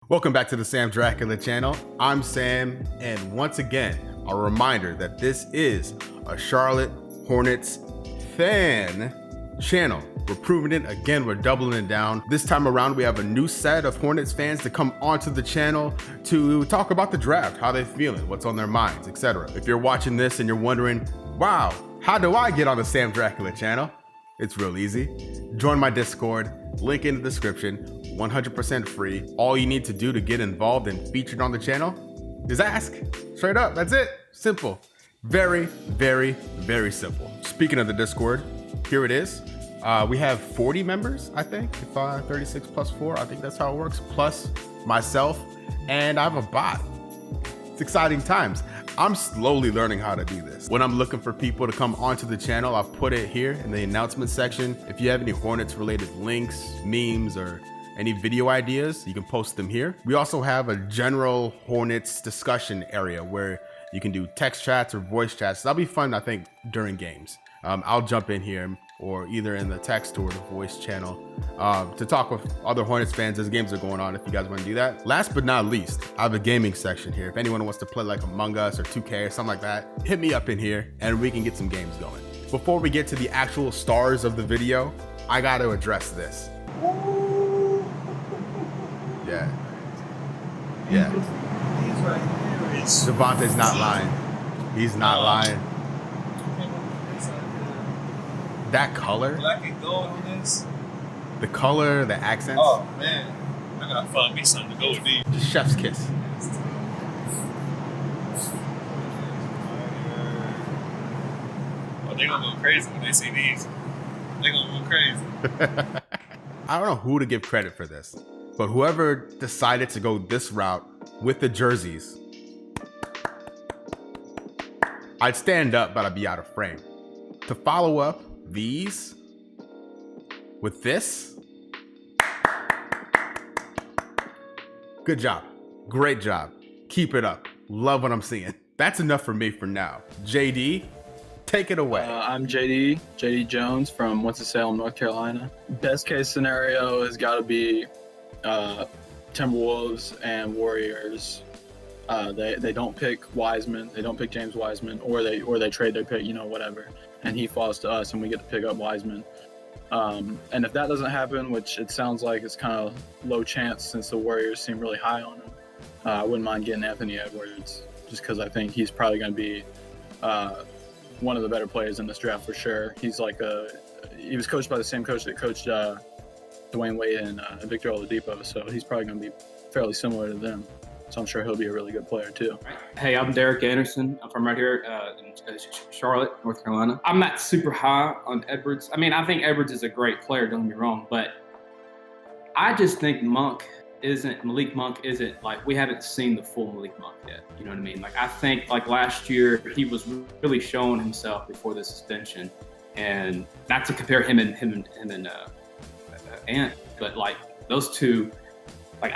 Welcome back to the Sam Dracula channel. I'm Sam, and once again, a reminder that this is a Charlotte Hornets fan channel. We're proving it again, we're doubling it down. This time around, we have a new set of Hornets fans to come onto the channel to talk about the draft, how they're feeling, what's on their minds, etc. If you're watching this and you're wondering, wow, how do I get on the Sam Dracula channel? It's real easy. Join my Discord, link in the description, 100% free. All you need to do to get involved and featured on the channel is ask. Straight up, that's it. Simple. Very, very, very simple. Speaking of the Discord, here it is. We have 40 members, I think. 36 plus 4, I think that's how it works, plus myself, and I have a bot. It's exciting times. I'm slowly learning how to do this. When I'm looking for people to come onto the channel, I'll put it here in the announcement section. If you have any Hornets related links, memes, or any video ideas, you can post them here. We also have a general Hornets discussion area where you can do text chats or voice chats. That'll be fun, I think, during games. I'll jump in here or either in the text or the voice channel to talk with other Hornets fans as games are going on if you guys want to do that. Last but not least, I have a gaming section here. If anyone wants to play like Among Us or 2K or something like that, hit me up in here and we can get some games going. Before we get to the actual stars of the video, I got to address this. Yeah. He's right there. Devontae's not lying. He's not lying. That color, Black and gold on this. the color, the accents, Oh man, I gotta find me something to go with these. just chef's kiss. Oh, they gonna go crazy when they see these. They gonna go crazy. I don't know who to give credit for this, but whoever decided to go this route with the jerseys, I'd stand up, but I'd be out of frame. To follow up these with this, good job, great job, keep it up, love what I'm seeing. That's enough for me for now. JD, take it away. I'm JD Jones from Winston-Salem, North Carolina. Best case scenario has got to be Timberwolves and Warriors. They don't pick Wiseman, they don't pick James Wiseman, or they trade their pick, whatever, and he falls to us and we get to pick up Wiseman. And if that doesn't happen, which it sounds like it's kind of low chance since the Warriors seem really high on him, I wouldn't mind getting Anthony Edwards just because I think he's probably going to be one of the better players in this draft for sure. He was coached by the same coach that coached Dwayne Wade and Victor Oladipo, so he's probably going to be fairly similar to them. So I'm sure he'll be a really good player too. Hey, I'm Derek Anderson. I'm from right here in Charlotte, North Carolina. I'm not super high on Edwards. I mean, I think Edwards is a great player, don't get me wrong, but I just think Malik Monk isn't, like, we haven't seen the full Malik Monk yet. You know what I mean? Like, I think, like, last year, he was really showing himself before the suspension. And not to compare him and Ant, but, like, those two, like,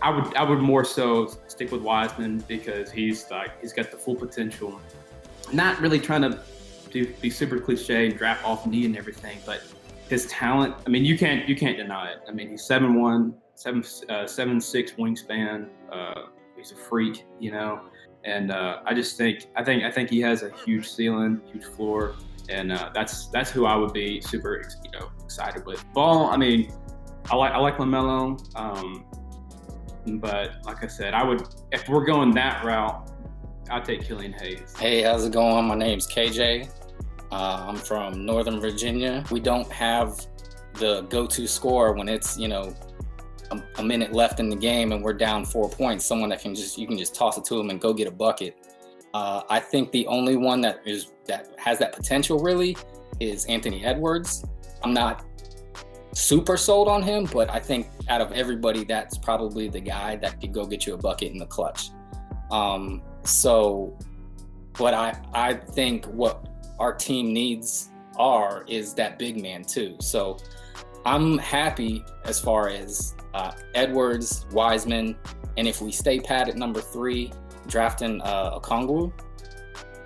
I would more so stick with Wiseman because he's got the full potential. Not really trying to be super cliche and draft off knee and everything, but his talent, I mean, you can't deny it. I mean, he's 7'1", 7'6" wingspan. He's a freak, and I think he has a huge ceiling, huge floor, and that's who I would be super excited with. Ball, I mean, I like LaMelo. But like I said, if we're going that route, I'd take Killian Hayes. Hey, how's it going? My name's KJ. I'm from Northern Virginia. We don't have the go-to scorer when it's, a minute left in the game and we're down 4 points. Someone that you can just toss it to him and go get a bucket. I think the only one that has that potential really is Anthony Edwards. I'm not super sold on him, but I think out of everybody, that's probably the guy that could go get you a bucket in the clutch. But I think what our team needs is that big man too. So I'm happy as far as Edwards, Wiseman, and if we stay pat at number 3, drafting Okongwu.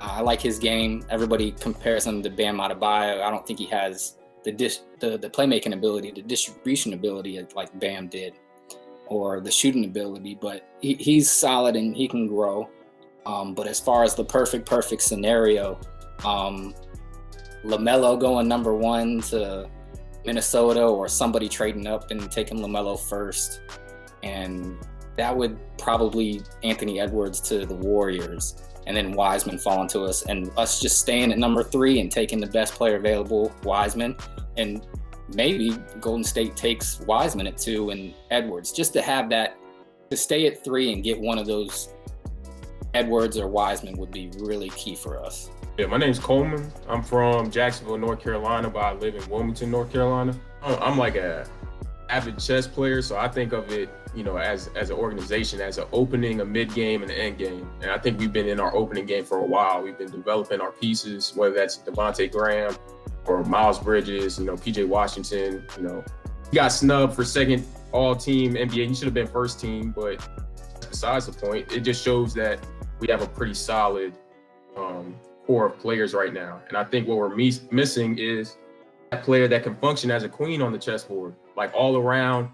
I like his game. Everybody compares him to Bam Adebayo. I don't think he has the playmaking ability, the distribution ability like Bam did. or the shooting ability, but he's solid and he can grow. But as far as the perfect scenario, LaMelo going number 1 to Minnesota, or somebody trading up and taking LaMelo first, and that would probably Anthony Edwards to the Warriors, and then Wiseman falling to us, and us just staying at number 3 and taking the best player available, Wiseman, and maybe Golden State takes Wiseman at 2 and Edwards, just to have that, to stay at 3 and get one of those Edwards or Wiseman would be really key for us. Yeah, my name's Coleman. I'm from Jacksonville, North Carolina, but I live in Wilmington, North Carolina. I'm like a avid chess player, so I think of it, as an organization, as an opening, a mid-game, and an end game. And I think we've been in our opening game for a while. We've been developing our pieces, whether that's Devontae Graham or Miles Bridges, PJ Washington. He got snubbed for second all-team NBA. He should have been first team, but besides the point, it just shows that we have a pretty solid core of players right now. And I think what we're missing is that player that can function as a queen on the chessboard, like all around,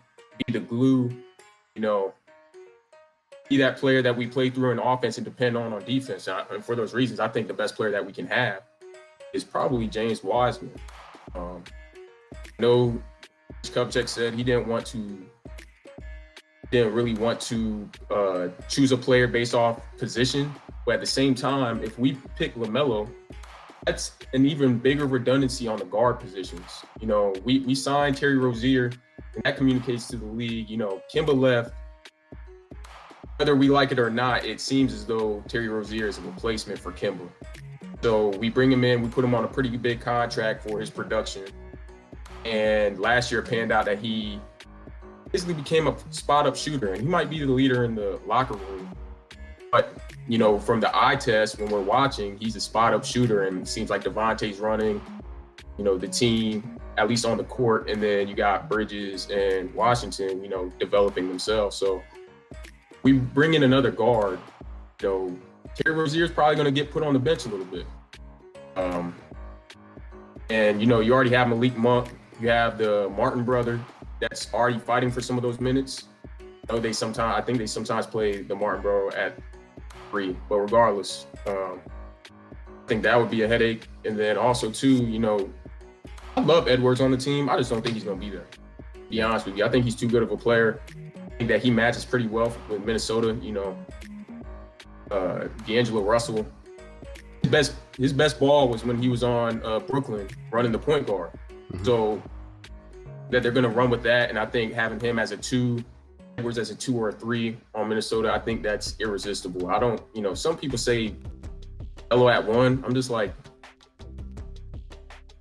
be the glue, be that player that we play through in offense and depend on defense. And for those reasons, I think the best player that we can have is probably James Wiseman. I know Kupchak said he didn't really want to choose a player based off position. But at the same time, if we pick LaMelo, that's an even bigger redundancy on the guard positions. We signed Terry Rozier, and that communicates to the league. Kemba left. Whether we like it or not, it seems as though Terry Rozier is a replacement for Kemba. So we bring him in, we put him on a pretty big contract for his production. And last year it panned out that he basically became a spot-up shooter, and he might be the leader in the locker room. But, from the eye test, when we're watching, he's a spot-up shooter, and it seems like Devontae's running, the team, at least on the court, and then you got Bridges and Washington, developing themselves. So we bring in another guard, Terry Rozier's probably going to get put on the bench a little bit. And, you already have Malik Monk. You have the Martin brother that's already fighting for some of those minutes. I think they sometimes play the Martin bro at 3, but regardless, I think that would be a headache. And then also too, I love Edwards on the team. I just don't think he's going to be there, to be honest with you. I think he's too good of a player. I think that he matches pretty well with Minnesota. D'Angelo Russell, his best ball was when he was on Brooklyn running the point guard. Mm-hmm. So that they're going to run with that. And I think having him as a 2, Edwards as a 2 or a 3 on Minnesota, I think that's irresistible. I don't, some people say Elo at 1. I'm just like,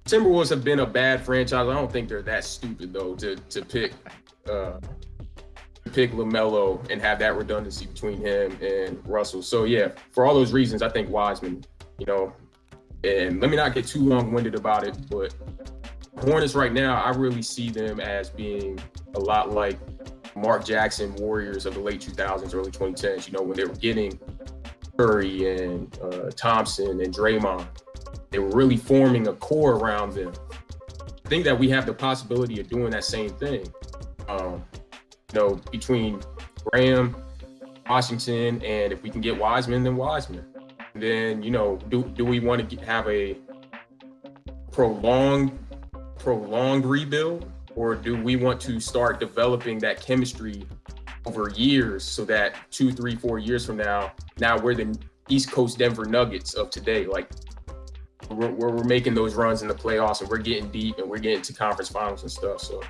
Timberwolves have been a bad franchise. I don't think they're that stupid though to pick LaMelo and have that redundancy between him and Russell. So yeah, for all those reasons, I think Wiseman, and let me not get too long-winded about it, but Hornets right now, I really see them as being a lot like Mark Jackson Warriors of the late 2000s, early 2010s, when they were getting Curry and Thompson and Draymond. They were really forming a core around them. I think that we have the possibility of doing that same thing. Between Graham, Washington, and if we can get Wiseman, then Wiseman. And then, do we want to have a prolonged rebuild, or do we want to start developing that chemistry over years so that 2, 3, 4 years from now we're the East Coast Denver Nuggets of today? Like we're making those runs in the playoffs and we're getting deep and we're getting to conference finals and stuff. So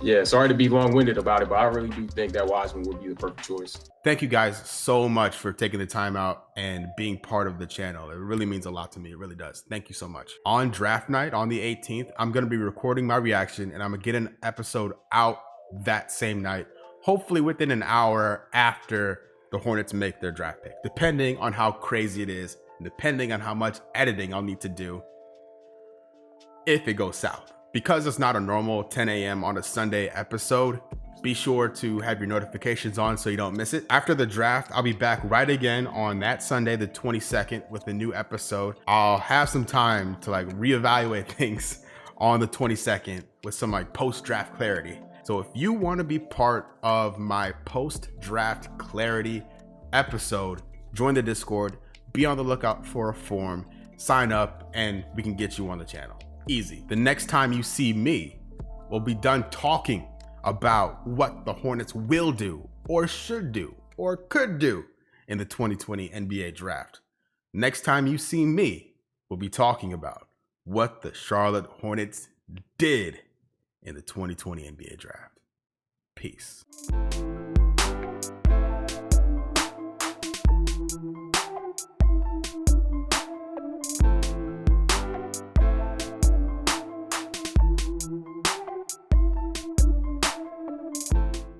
yeah, sorry to be long-winded about it, but I really do think that Wiseman would be the perfect choice. Thank you guys so much for taking the time out and being part of the channel. It really means a lot to me. It really does. Thank you so much. On draft night, on the 18th, I'm going to be recording my reaction, and I'm going to get an episode out that same night, hopefully within an hour after the Hornets make their draft pick, depending on how crazy it is, and depending on how much editing I'll need to do if it goes south. Because it's not a normal 10 a.m. on a Sunday episode, be sure to have your notifications on so you don't miss it. After the draft, I'll be back right again on that Sunday, the 22nd, with a new episode. I'll have some time to reevaluate things on the 22nd with some post-draft clarity. So if you want to be part of my post-draft clarity episode, join the Discord, be on the lookout for a form, sign up, and we can get you on the channel. Easy. The next time you see me, we'll be done talking about what the Hornets will do, or should do, or could do in the 2020 NBA Draft. Next time you see me, we'll be talking about what the Charlotte Hornets did in the 2020 NBA Draft. Peace.